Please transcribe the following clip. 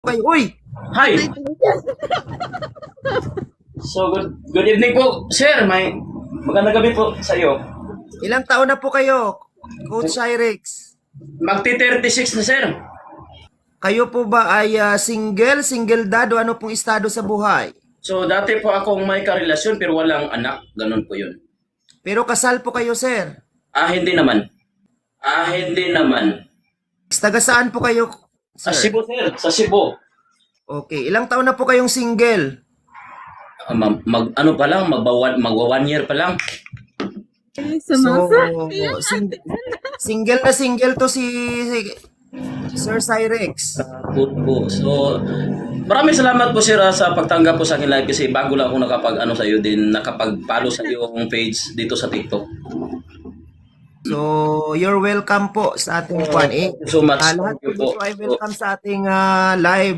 kayo. Uy! Hi! So, good evening po, sir. Magandang gabi po sa iyo. Ilang taon na po kayo, Coach Cyrex? Magti-36 na, sir. Kayo po ba ay single dad o ano pong estado sa buhay? So, dati po akong may karelasyon pero walang anak. Ganun po yun. Pero kasal po kayo, sir. Hindi naman. Hindi naman. Taga saan po kayo, Sa sir? Cebu, sir. Sa Cebu. Okay. Ilang taon na po kayong single? Ano pa lang, magwa 1 year pa lang. So, single na single to si Sir Cyrex. Po. So, maraming salamat po, sir, sa pagtanggap po sa akin live kasi bago lang ako nakapag-ano sa iyo din, nakapag-follow sa iyong page dito sa TikTok. So, you're welcome po sa ating kwan. Thank you so much. Lahat Thank you po po. dito ay welcome sa ating live.